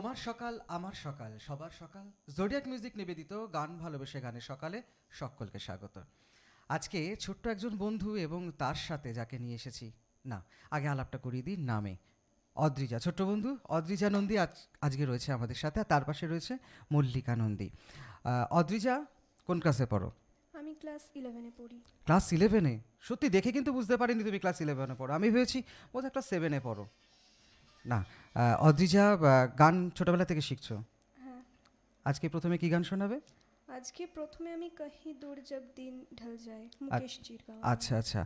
আমার সকাল আমার সকাল সবার সকাল জোডিয়াক মিউজিক নিবেদিত গান ভালোবেসে গানের সকালে সকলকে স্বাগত। আজকে ছোট্ট একজন বন্ধু এবং তার সাথে যাকে নিয়ে এসেছি, না আগে আলাপটা করিয়ে দিই নামে। অদ্রিজা, ছোট্ট বন্ধু অদ্রিজা নন্দী আজকে রয়েছে আমাদের সাথে, আর তার পাশে রয়েছে মল্লিকা নন্দী। অদ্রিজা কোন ক্লাসে পড়ো? আমি ক্লাস 11 এ পড়ি। ক্লাস 11-এ? সত্যি দেখে কিন্তু বুঝতে পারিনি তুমি ক্লাস 11-এ পড়ো, আমি ভেবেছি বোধহয় ক্লাস 7-এ পড়ো। না, অদ্রিজা গান ছোটবেলা থেকে শিখছো? হ্যাঁ। আজকে প্রথমে কি গান শোনাবে? আজকে প্রথমে আমি কহি দূর জব দিন ঢল যায়, মুকেশ জির গাওয়া। আচ্ছা আচ্ছা,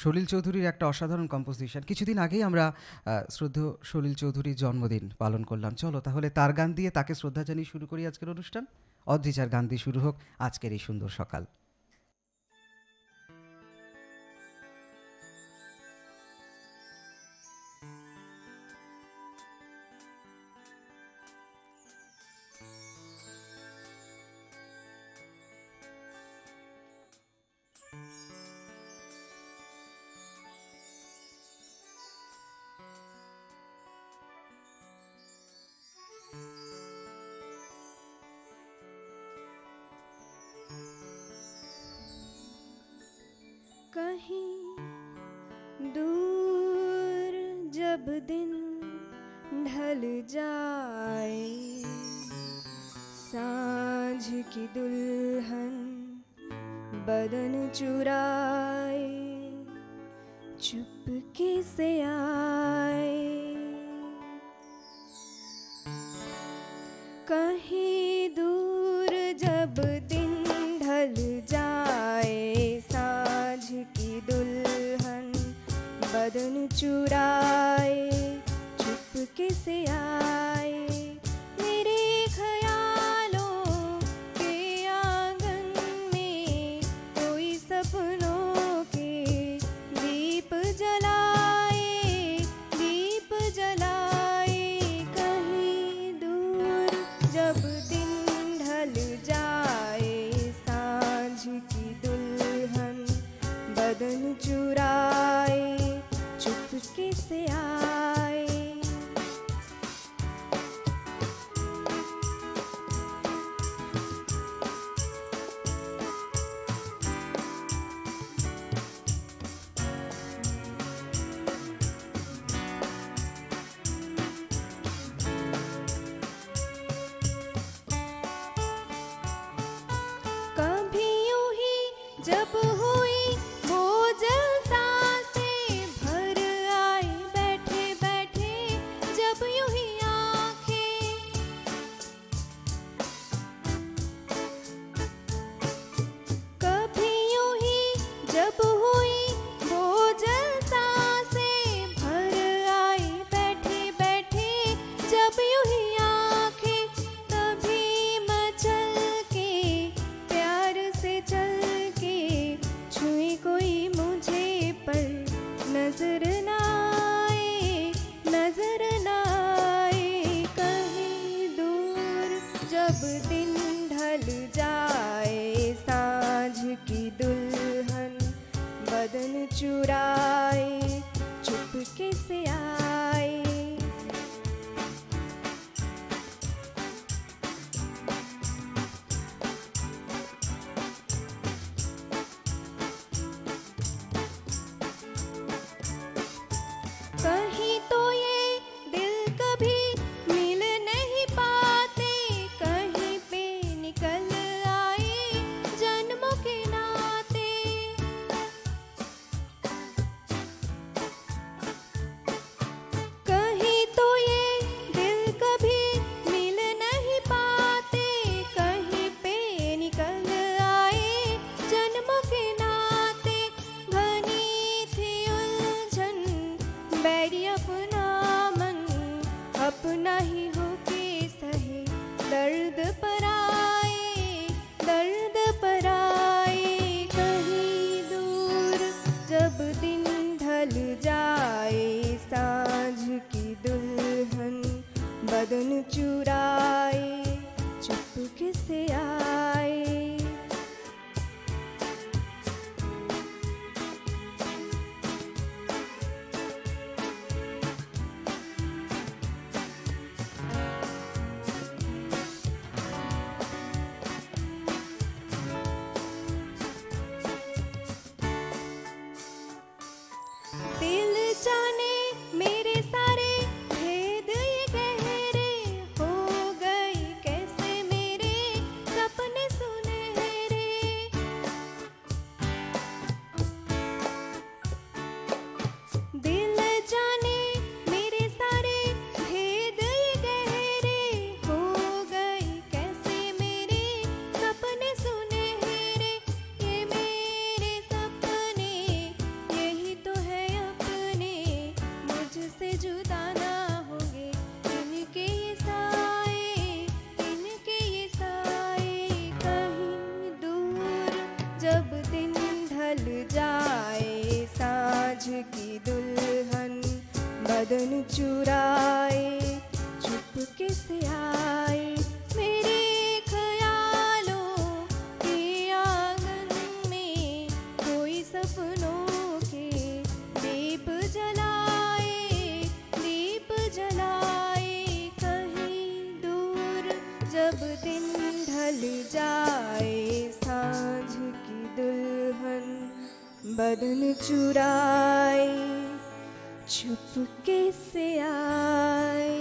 সলিল চৌধুরীর একটা অসাধারণ কম্পোজিশন। কিছুদিন আগেই আমরা শ্রদ্ধেয় সলিল চৌধুরীর জন্মদিন পালন করলাম। চলো তাহলে তার গান দিয়ে তাকে শ্রদ্ধা জানিয়ে শুরু করি আজকের অনুষ্ঠান। অদ্রিজার গান দিয়ে শুরু হোক আজকের এই সুন্দর সকাল। कहीं दूर जब दिन ढल जाए, सांझ की दुल्हन बदन चुराए, चुपके से आए। कहीं दूर जब दिन ढल जाए, सांझ की दुल्हन बदन चुराए, चुपके से आए। मेरे ख्यालों के आंगन में कोई सपनों के दीप जलाए, दीप जलाए। कहीं दूर जब दिन ढल जाए, सांझ की दुल्हन बदन चुराए, चुपके से आए। कभी यूं ही जब हुई वो सांसें भर आई, बैठे बैठे जब यूं ही आंखें, कभी यूं ही जब हुई वो सांसें भर आई, बैठे बैठे जब यूं ही आंखें, तभी मचल के प्यार से चल के छुई कोई मुझे पर नजर ना आए, नजर ना आए। कहीं दूर जब दिन ढल जाए, सांझ की दुल्हन बदन चुराए, चुपके से आए। कहीं तो ये दिल कभी मिल नहीं पाते, कहीं पे निकल आए जन्मों के नाते। कहीं तो ये दिल कभी मिल नहीं पाते, कहीं पे निकल आए जन्मों के नाते। घनी थी उलझन बैरी अपना मन, अपना ही होके सहे दर्द पर आए, दर्द पर आए। कहीं दूर जब दिन ढल जाए, सांझ की दुल्हन बदन चुराए, चुपके से आए। से आए मेरे ख्यालों के आंगन में, कोई सपनों के दीप जलाए, दीप जलाए। कहीं दूर जब दिन ढल जाए, सांझ की दुल्हन बदन चुराए, चुपके से आए।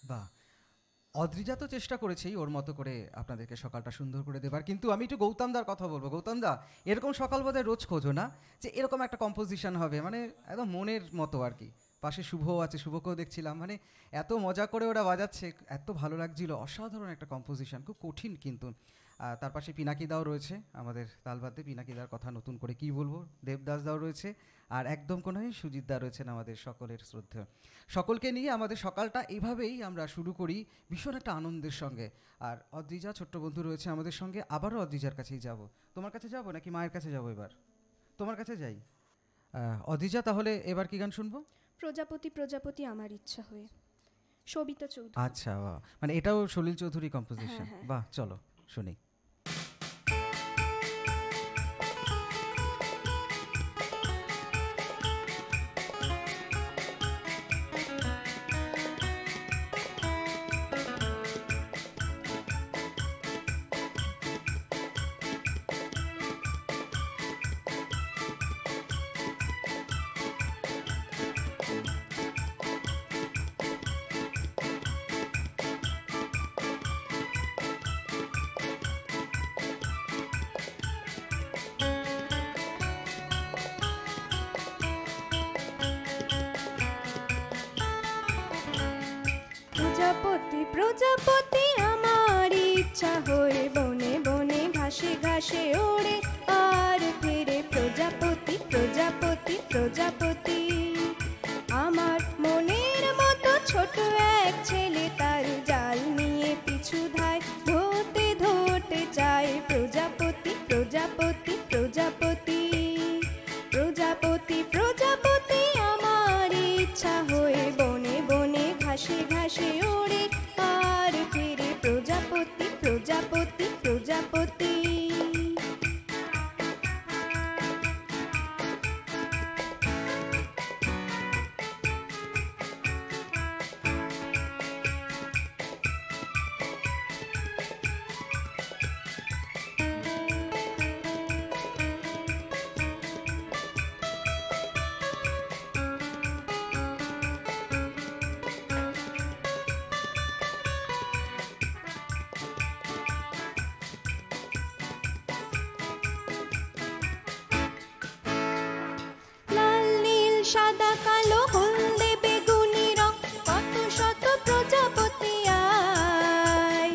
বাহ, অদ্রিজা তো চেষ্টা করেছেই ওর মতো করে আপনাদেরকে সকালটা সুন্দর করে দেবার, কিন্তু আমি একটু গৌতমদার কথা বলবো। গৌতমদা, এরকম সকাল বোধহয় রোজ খোঁজো না, যে এরকম একটা কম্পোজিশন হবে, মানে একদম মনের মতো আর কি। পাশে শুভ আছে, শুভকেও দেখছিলাম, মানে এত মজা করে ওরা বাজাচ্ছে, এত ভালো লাগছিল। অসাধারণ একটা কম্পোজিশন, খুব কঠিন কিন্তু। তার পাশে পিনাকিদাও রয়েছে আমাদের তালবাদ্যে। পিনাকিদার কথা নতুন করে কি বলবো, দেবদাস দাও রয়েছে, আর একদম কোনো সুজিত দা রয়েছেন আমাদের সকলের শ্রদ্ধেয়। সকলকে নিয়ে আমাদের সকালটা এইভাবেই আমরা শুরু করি, ভীষণ একটা আনন্দের সঙ্গে। আর অদ্রিজা ছোট্ট বন্ধু রয়েছে আমাদের সঙ্গে, আবারও অদ্রিজার কাছেই যাব। তোমার কাছে যাব নাকি মায়ের কাছে যাব? এবার তোমার কাছে যাই। অদ্রিজা, তাহলে এবার কি গান শুনবো? প্রজাপতি প্রজাপতি আমার ইচ্ছা হয়ে, সবিতা চৌধুরী। আচ্ছা, বাহ, মানে এটাও সলিল চৌধুরী কম্পোজিশন। হ্যাঁ। বাহ, চলো শুনি। প্রজাপতি প্রজাপতি আমার ইচ্ছা হয়ে, বনে বনে ঘাসে ঘাসে ওড়ে আর ফিরে। প্রজাপতি প্রজাপতি প্রজাপতি আমার মনের মতো ছোট এক ছেলে, তার জাল নিয়ে পিছু ধায়, ধরতে ধরতে চায়। প্রজাপতি প্রজাপতি প্রজাপতি প্রজাপতি প্রজাপতি আমার ইচ্ছা হয়ে, বনে বনে ঘাসে ঘাসে ওড়ে আর ফিরে। প্রজাপতি প্রজাপতি প্রজাপতি। লাল নীল সাদা কালো হলদে বেগুনি রং, কত শত প্রজাপতি আয়।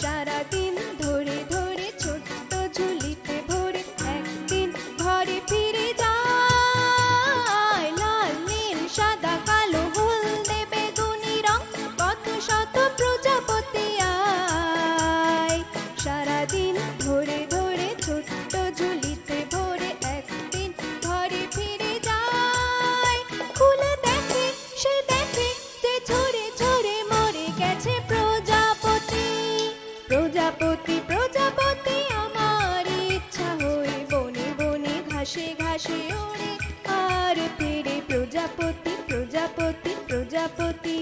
সারাদিন ধরে ধরে ছোট্ট ঝুলিতে ভরে, একদিন ঘরে ফিরে যায়। লাল নীল সাদা কালো হলদে বেগুনি রং, কত শত প্রজাপতি আয়। সারাদিন ধরে ধরে ছোট্ট ঝুলিতে ভরে, একদিন ঘরে ফিরে যায়। খুলে দেখে সে দেখে যে ঝরে ঝরে মরে গেছে প্রজাপতি। প্রজাপতি প্রজাপতি আমার ইচ্ছা হয়ে, বনে বনে ঘাসে ঘাসে ওড়ে আর ফিরে। প্রজাপতি প্রজাপতি প্রজাপতি।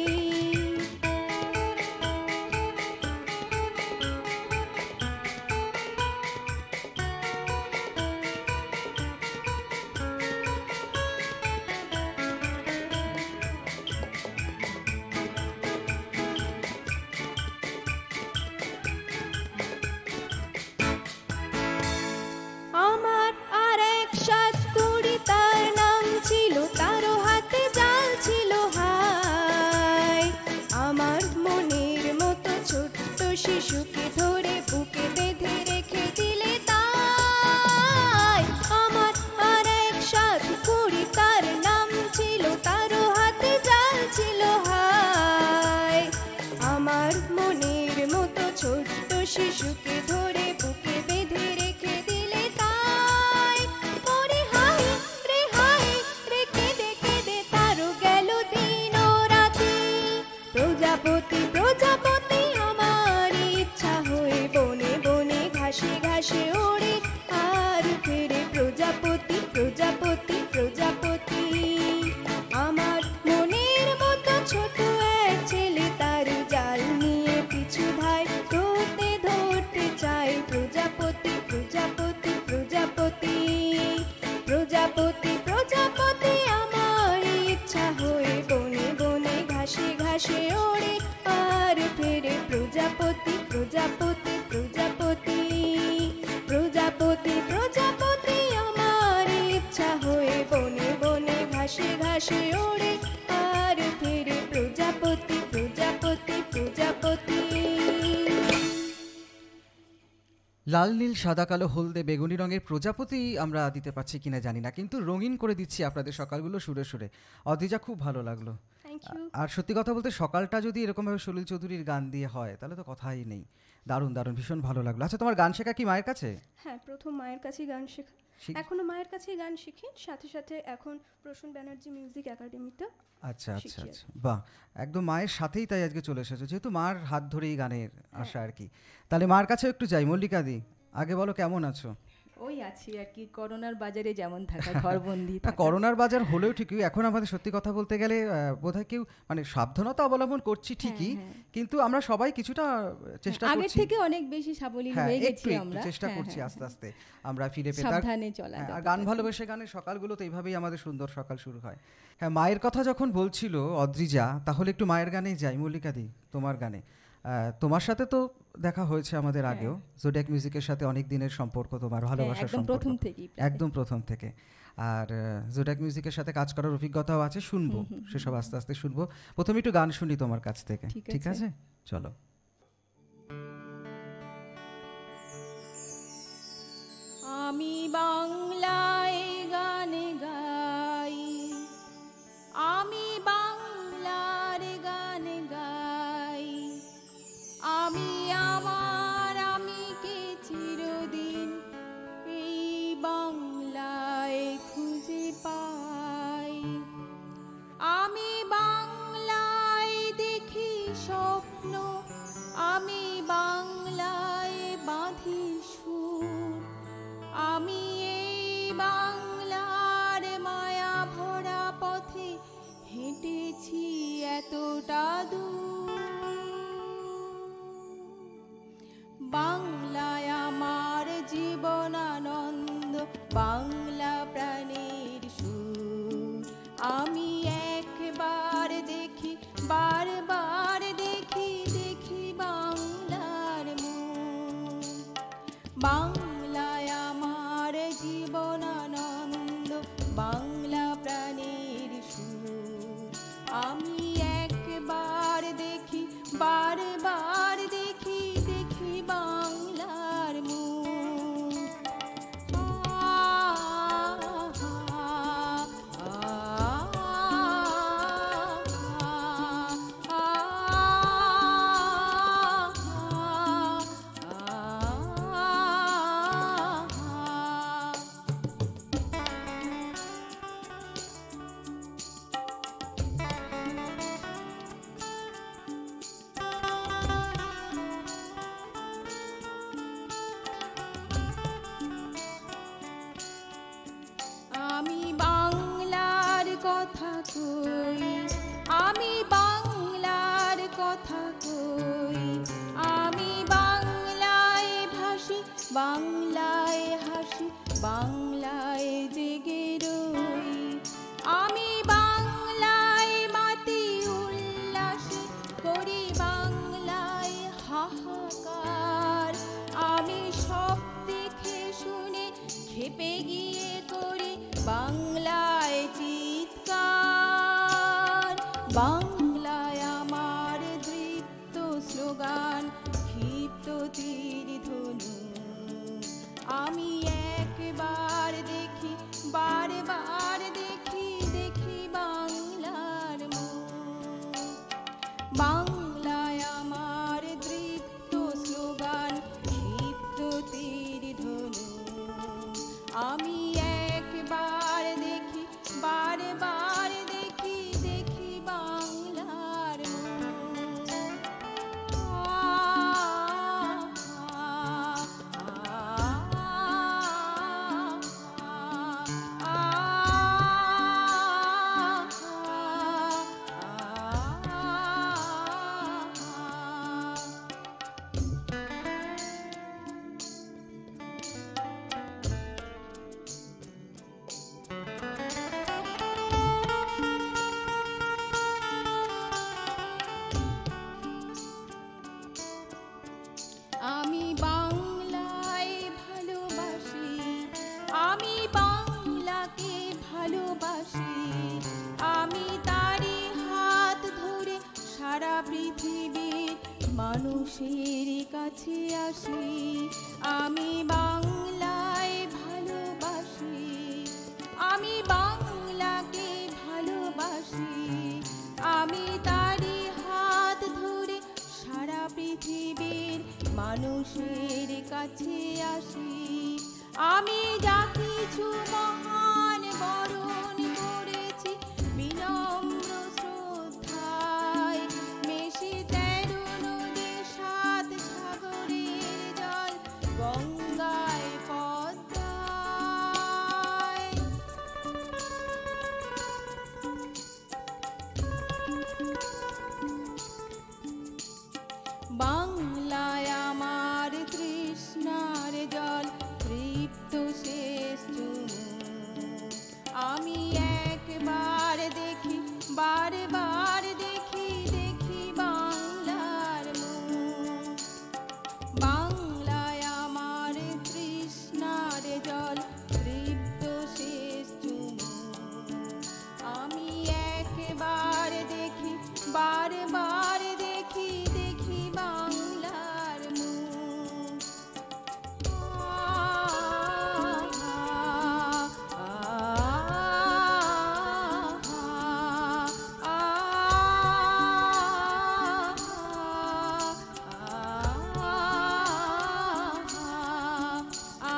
আমার আর এক সাত কুড়ি, তার নাম ছিল, তারও হাতে জাল ছিল হায়। ঘাসে ওড়ে আর ফেরে প্রজাপতি প্রজাপতি প্রজাপতি প্রজাপতি প্রজাপতি আমার ইচ্ছা হয়ে বনে বনে ঘাসে ঘাসে ওড়ে আর ফেরে প্রজাপতি প্রজাপতি প্রজাপতি। লাল নীল সাদা কালো হলদে বেগুনি রঙের প্রজাপতি আমরা দিতে পারছি কিনা জানি না, কিন্তু রঙিন করে দিচ্ছি আপনাদের সকালগুলো সুরে সুরে। অদ্রিজা, খুব ভালো লাগলো। Thank you. আর সত্যি কথা বলতে সকালটা যদি এরকমভাবে সলিল চৌধুরীর গান দিয়ে হয় তাহলে তো কথাই নেই। দারুণ দারুণ, ভীষণ ভালো লাগলো। আচ্ছা, তোমার গান শেখা কি মায়ের কাছে? হ্যাঁ, প্রথম মায়ের কাছেই গান শেখা, এখনো মায়ের কাছেই গান শিখি, সাথে সাথে এখন প্রসূন ব্যানার্জি মিউজিক একাডেমিতে। আচ্ছা আচ্ছা আচ্ছা, বাহ, একদম মায়ের সাথেই তাই আজকে চলে এসেছো, যেহেতু মার হাত ধরেই গানের আশা আর কি। তাহলে মার কাছে একটু যাই। মল্লিকা দি, আগে বলো কেমন আছো? ওই আছি আর কি, করোনার বাজারে যেমন থাকা, ঘরবন্দি না, করোনার বাজার হলেও ঠিকই এখন আমাদের সত্যি কথা বলতে গেলে বোধহয় কেউ মানে সাবধানতা অবলম্বন করছি ঠিকই, কিন্তু আমরা সবাই কিছুটা চেষ্টা করছি, আগের থেকে অনেক বেশি সাবলীল হয়ে গেছি আমরা, চেষ্টা করছি আস্তে আস্তে আমরা ফিরে পেতে। সাবধানে চলা। আর গান ভালোবেসে গানের সকালগুলো তো এইভাবেই আমাদের সুন্দর সকাল শুরু হয়। হ্যাঁ, মায়ের কথা যখন বলছিল অদ্রিজা, তাহলে একটু মায়ের গানেই যাই। মল্লিকা দি, তোমার গানে। তোমার সাথে তো দেখা হয়েছে আমাদের আগেও, জোডিয়াক মিউজিকের সাথে অনেক দিনের সম্পর্ক তোমার, ভালোবাসার সম্পর্ক একদম প্রথম থেকে। আর জোডিয়াক মিউজিকের সাথে কাজ করার অভিজ্ঞতাও আছে, শুনবো সেসব আস্তে আস্তে শুনবো। প্রথমে একটু গান শুনি তোমার কাছ থেকে, ঠিক আছে? চলো। আমি বাংলায় গান গাই, আমি বাংলার গান গাই, আমি আমার আমিকে চিরদিন এই বাংলায় খুঁজে পাই। আমি বাংলায় দেখি স্বপ্ন, আমি বাংলায় বাঁধি সুর, আমি এই বাংলার মায়া ভরা পথে হেঁটেছি এতটা দূর। বাংলায় আমার জীবন আনন্দ, বাংলা প্রাণের সুর। আমি একবার দেখি, বারবার দেখি, দেখি বাংলার মুখ। বাংলায় আমার জীবন আনন্দ, বাংলা প্রাণের সুর। আমি একবার দেখি, বারবার দেখি, দেখি বাংলার মুখ। আমি বাংলার কথা কই, আমি বাংলার কথা কই, আমি বাংলায় ভাসি, বাংলায় হাসি, বাংলায় জেগে রই। আমি বাংলায় মাতি উল্লাসে করি, বাংলায় হাহাকার। আমি সব দেখে শুনে খেপে গিয়ে করি বাংলায় চিৎকার। বাংলায় আমার দৃপ্ত স্লোগান, ক্ষিপ্ত তীর ধনু। আমি একবার দেখি, বারবার দেখি, দেখি বাংলার মুখ। বাংলায় আমার দৃপ্ত স্লোগান, ক্ষিপ্ত তীর ধনু। আমি একবার দেখি, বারবার দেখি, দেখি বাংলা পৃথিবীর মানুষের কাছে আসি, আমি বাংলায় ভালোবাসি, আমি বাংলাকে ভালোবাসি, আমি তারি হাত ধরে সারা পৃথিবীর মানুষের কাছে আসি, আমি যা কিছু মহান বরণ করেছি বিনম্র শ্রদ্ধায়, মেশে 13 নদী 7 সাগরের জল গঙ্গায় পদ্মায়। বাংলায় আমার তৃষ্ণার জল তৃপ্ত শেষ চুমু, আমি একবার দেখি বারবার দেখি দেখি বাংলার মুখ। বাংলায় আমার তৃষ্ণার জল তৃপ্ত শেষ চুমু, আমি একবার দেখি বারবার দেখি দেখি বাংলার মুখ।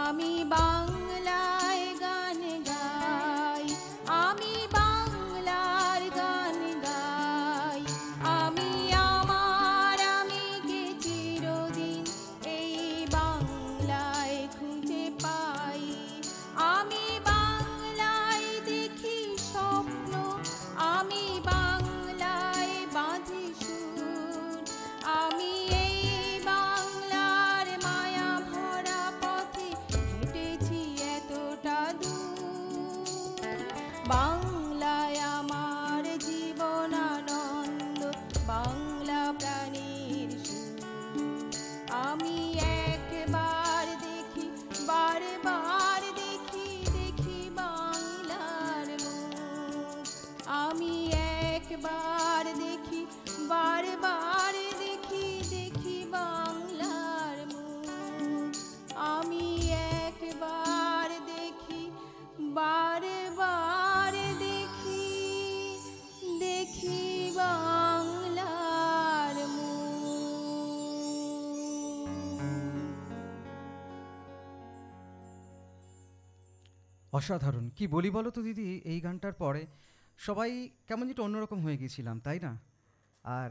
আমি বাংলায় গান গাই, আমি বাংলার গান গাই, আমি আমার আমিকে চিরদিন এই বাংলায় খুঁজে পাই, আমি বাংলায় দেখি স্বপ্ন, আমি বাংলায় বাঁধি সুর, আমি এই বাংলার মায়া ভরা পথে হেঁটেছি এতটা দূর। বাংলায় আমার জীবন আনন্দ, বাংলা প্রাণীর সুর, আমি একবার দেখি বারবার দেখি দেখি বাংলার মুখ, আমি একবার দেখি বারবার দেখি দেখি বাংলার মুখ, আমি একবার দেখি বারবার দেখি দেখি বাংলার মুখ। অসাধারণ, কি বলি বলো তো দিদি, এই গানটার পরে সবাই কেমন যেটা অন্যরকম হয়ে গেছিলাম, তাই না? আর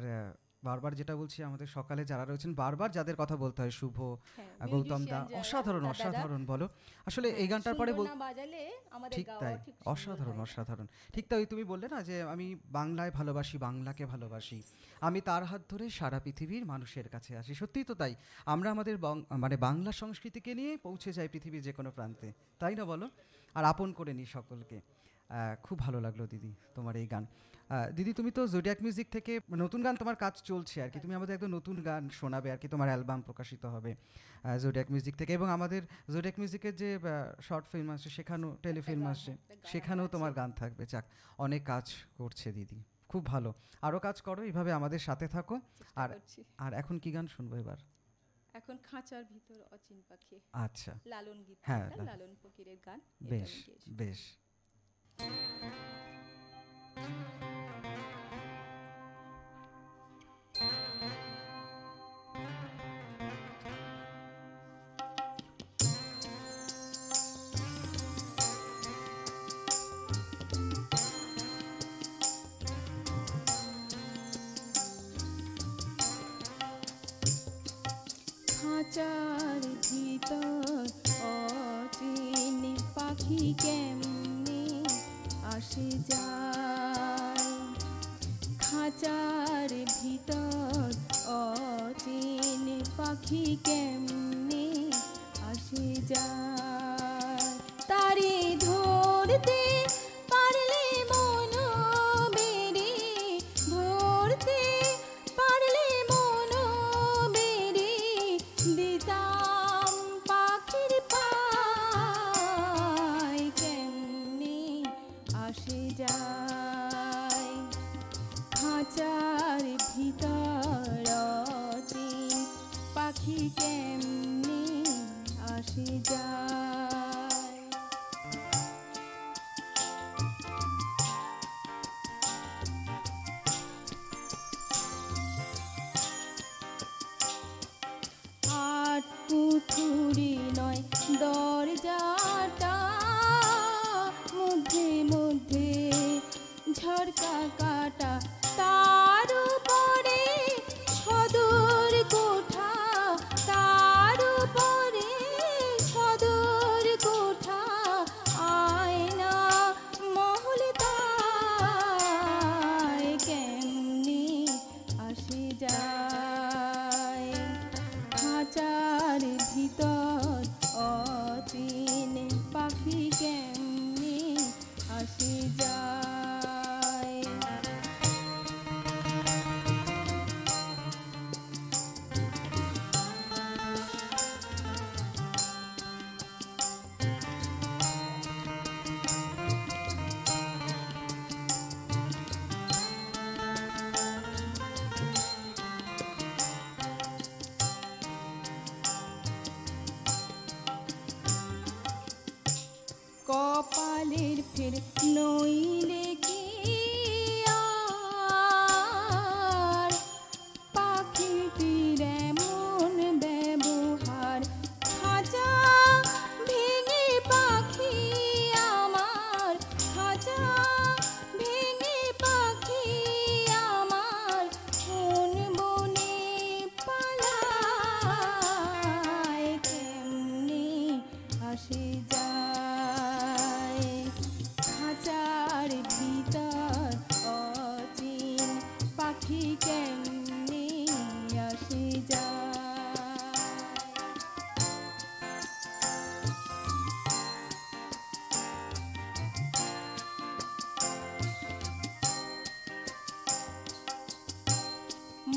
বারবার যেটা বলছি, আমাদের সকালে যারা রয়েছেন বারবার যাদের কথা বলতে হয়, শুভ, হ্যাঁ, গৌতম দা, musician যারা, অসাধারণ দাদারা। অসাধারণ বলো। আসলে এই হ্যাঁ, গানটার পরে সুন্দর না বাজালে আমাদের ঠিক গাওয়াও তাই, ঠিক সুন্দর অসাধারণ হয় না। অসাধারণ। ঠিক তাই, তুমি বললে না যে আমি বাংলায় ভালোবাসি, বাংলাকে ভালোবাসি, আমি তার হাত ধরে সারা পৃথিবীর মানুষের কাছে আসি। সত্যিই তো তাই, আমরা আমাদের মানে বাংলা সংস্কৃতিকে নিয়ে পৌঁছে যাই পৃথিবীর যে কোনো প্রান্তে, তাই না বলো? আর আপন করে নিই সকলকে। খুব ভালো লাগলো দিদি তোমার এই গান। দিদি, তুমি তো জোডিয়াক মিউজিক থেকে নতুন গান, তোমার কাজ চলছে আর কি, তুমি আমাদের একদম নতুন গান শোনাবে আর কি, তোমার অ্যালবাম প্রকাশিত হবে জোডিয়াক মিউজিক থেকে, এবং আমাদের জোডিয়াক মিউজিকের যে শর্ট ফিল্ম আসছে, সেখানেও টেলিফিল্ম আসছে, সেখানেও তোমার গান থাকবে। যাক, অনেক কাজ করছে দিদি, খুব ভালো, আরও কাজ করো, এইভাবে আমাদের সাথে থাকো। চেষ্টা আর করছি। আর এখন কি গান শুনবো এবার? এখন খাঁচার ভিতর অচিন পাখি, আচ্ছা, লালন গীত, হ্যাঁ, এটা লালন ফকিরের গান, এটা বেশ আমি গেয়েছি। বেশ। খাঁচার ভিতর অচিন পাখি কেমনে আসে যায়, খাঁচার ভিতর অচিন পাখি কেমনে আসে যায়, তারে ধরতে পারলে মন বেড়ে, ধরতে পারলে মন বেড়ে, দিতাম পাখির পায় কেমনে আসে যায়, খাঁচার ভিতর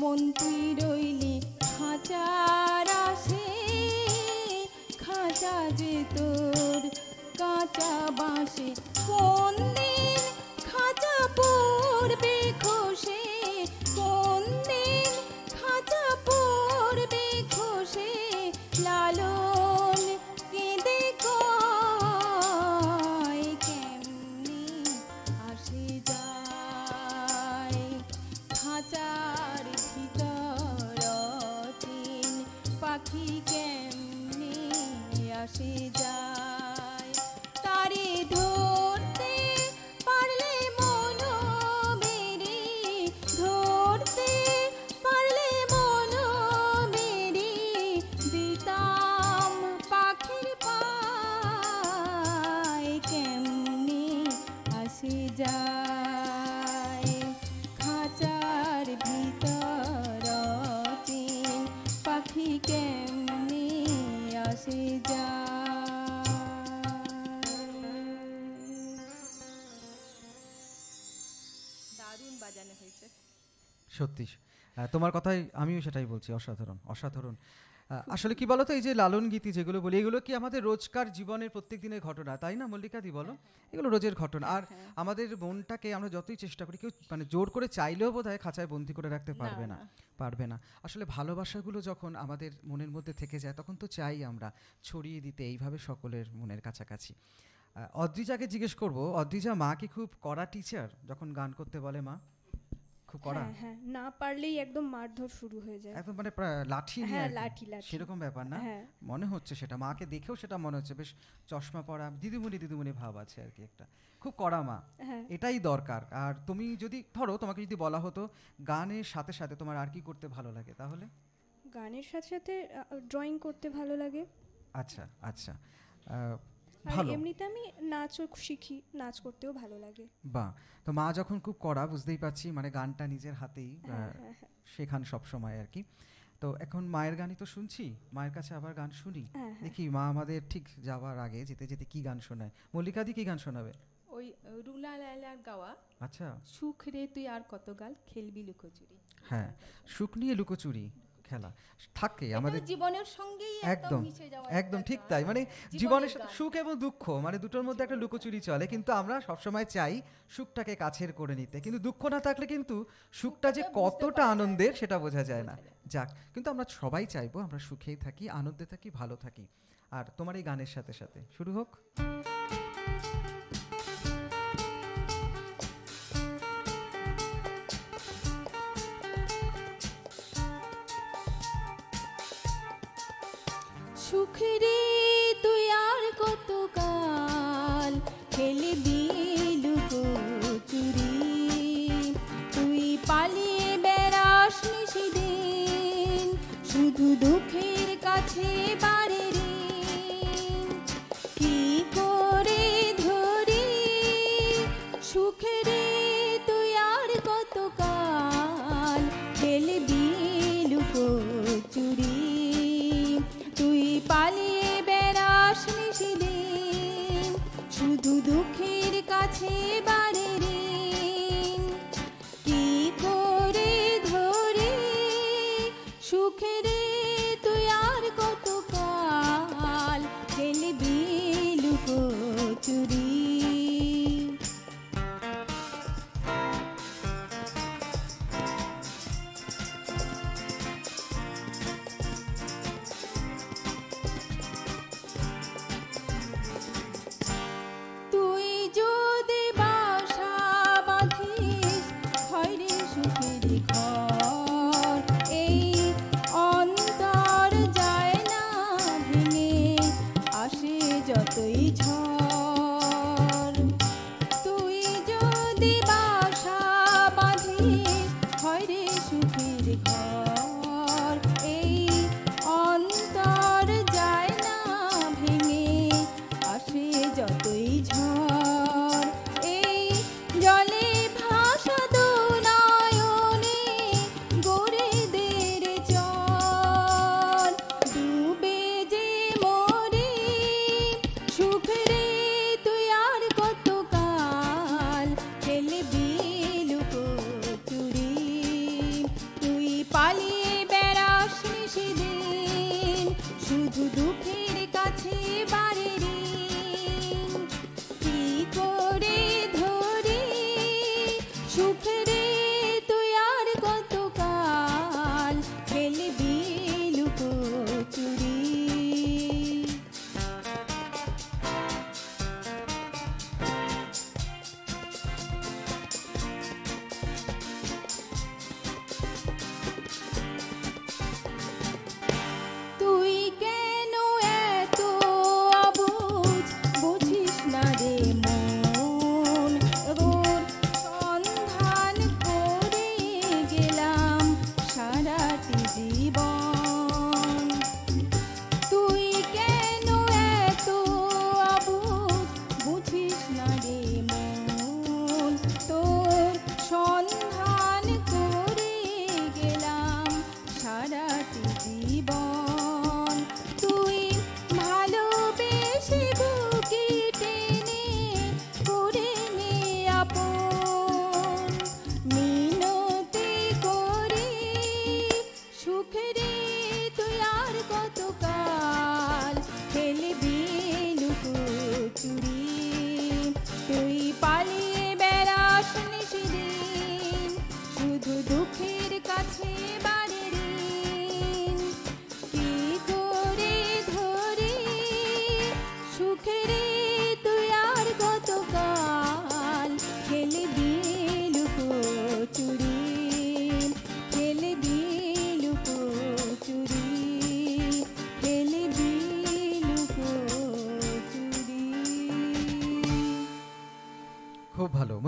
মন তুই রইলি খাঁচার আসে, খাঁচা যে তোর কাঁচা বাঁশে, কোন দিন খাঁচা পড়বে খসে, কোন দিন খাঁচা পড়বে খসে, লালন কেঁদে কয় কেমনি আসে যায়, খাঁচার ভিতর তিন পাখি কেমনি আসে যায়, তারে ধরতে পারলে মন মেরে, ধরতে পারলে মন মেরে, দিতাম পাখির পায় কেমনি আসে যায়, খাঁচার ভিতর তিন পাখি কেমনি আসে যায়। দারুণ বাজানো হয়েছে। সত্যি তোমার কথাই আমিও সেটাই বলছি, অসাধারণ অসাধারণ। আসলে কি বলতো, এই যে লালন গীতি যেগুলো বলি, এগুলো কি আমাদের রোজকার জীবনের প্রত্যেক দিনের ঘটনা, তাই না মল্লিকা দি বলো? এগুলো রোজের ঘটনা। আর আমাদের মনটাকে আমরা যতই চেষ্টা করি, কেউ মানে জোর করে চাইলেও বোধহয় খাঁচায় বন্দি করে রাখতে পারবে না, পারবে না। আসলে ভালোবাসাগুলো যখন আমাদের মনের মধ্যে থেকে যায়, তখন তো চাই আমরা ছড়িয়ে দিতে এইভাবে সকলের মনের কাছাকাছি। অদ্রিজাকে জিজ্ঞেস করবো, অদ্রিজা মা কি খুব কড়া টিচার? যখন গান করতে বলে মা খুব কড়া? হ্যাঁ হ্যাঁ, না পারলেই একদম মারধর শুরু হয়ে যায়, একদম মানে লাঠি নিয়ে হ্যাঁ আর কি? লাঠি লাঠি সেরকম ব্যাপার না? হ্যাঁ মনে হচ্ছে সেটা, মাকে দেখেও সেটা মনে হচ্ছে, বেশ চশমা পরা দিদিমণি দিদিমণি ভাব আছে আর কি, একটা খুব কড়া মা। হ্যাঁ। এটাই দরকার। আর তুমি যদি ধরো, তোমাকে যদি বলা হতো গানের সাথে সাথে তোমার আর কি করতে ভালো লাগে, তাহলে? গানের সাথে সাথে ড্রয়িং করতে ভালো লাগে। আচ্ছা আচ্ছা, আর ভালো। এমনিতে আমি নাচও শিখি, নাচ করতেও ভালো লাগে। বাহ। তো মা যখন খুব কড়া, বুঝতেই পারছি মানে গানটা নিজের হাতেই হ্যাঁ হ্যাঁ হ্যাঁ শেখান সব সময় আর কি। তো এখন মায়ের গানই তো শুনছি, মায়ের কাছে আবার গান শুনি। হ্যাঁ হ্যাঁ। দেখি মা আমাদের ঠিক যাওয়ার আগে যেতে যেতে কি গান শোনায়। মল্লিকাদি কি গান শোনাবে? ওই রুনা লায়লার গাওয়া আচ্ছা, সুখ রে তুই আর কত গাল খেলবি লুকোচুরি। হ্যাঁ, সুখ নিয়ে লুকোচুরি খেলা থাকে আমাদের জীবনের সঙ্গেই একদম মিশে যাওয়া একদম একটা ঠিক গান। তাই, মানে জীবনের জীবনের গান। সুখ এবং দুঃখ মানে দুটোর মধ্যে একটা লুকোচুরি চলে, কিন্তু আমরা সবসময় চাই সুখটাকে কাছের করে নিতে, কিন্তু দুঃখ না থাকলে কিন্তু সুখটা যে সুখটাকে বুঝতে কতটা পারা যায় আনন্দের না। সেটা বোঝা যায় না। বোঝা যায়। যাক, কিন্তু আমরা সবাই চাইবো আমরা সুখেই থাকি, আনন্দে থাকি, ভালো থাকি। আর তোমার এই গানের সাথে সাথে শুরু হোক। সুখ রে তুই আর কত কাল খেলবি লুকোচুরি, তুই পালিয়ে বেড়াস নিশিদিন শুধু দুঃখের কাছে বারে রে, কি করে ধরি সুখ রে তুই আর কত কাল খেলবি লুকোচুরি, তুই পালিয়ে বেড়াস নিশিদিন শুধু দুঃখের কাছে বারে রে, কি করে ধরে সুখের তুই আর কত কাল খেলবি লুকোচুরি। তুই যদি বাসা বাঁধিস হয় রে সুখের ঘর, এই অন্তর যায় না ভেঙে আসে যতই ঝড়, তুই যদি বাসা বাঁধিস হয় রে সুখের ঘর, এই অন্তর যায় না ভেঙে আসে যতই ঝড়, এই জলে ভাসা দু নয়নে গড়ে দের চর, ডুবে যে মরে সুখ রে তুই আর কত কাল খেলবি লুকোচুরি, তুই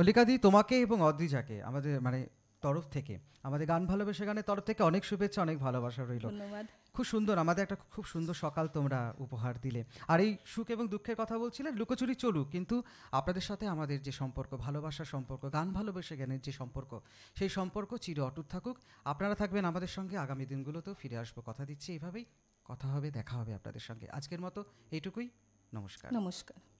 মল্লিকাদি, তোমাকে এবং অদ্রিজাকে আমাদের মানে তরফ থেকে, আমাদের গান ভালোবেসে গানের তরফ থেকে অনেক শুভেচ্ছা, অনেক ভালোবাসা রইল। ধন্যবাদ। খুব সুন্দর, আমাদের একটা খুব সুন্দর সকাল তোমরা উপহার দিলে। আর এই সুখ এবং দুঃখের কথা বলছিলেন, লুকোচুরি চলুক, কিন্তু আপনাদের সাথে আমাদের যে সম্পর্ক, ভালোবাসার সম্পর্ক, গান ভালোবেসে গানের যে সম্পর্ক, সেই সম্পর্ক চির অটুট থাকুক। আপনারা থাকবেন আমাদের সঙ্গে, আগামী দিনগুলোতেও ফিরে আসবো, কথা দিচ্ছি। এইভাবেই কথা হবে, দেখা হবে আপনাদের সঙ্গে। আজকের মতো এইটুকুই, নমস্কার। নমস্কার।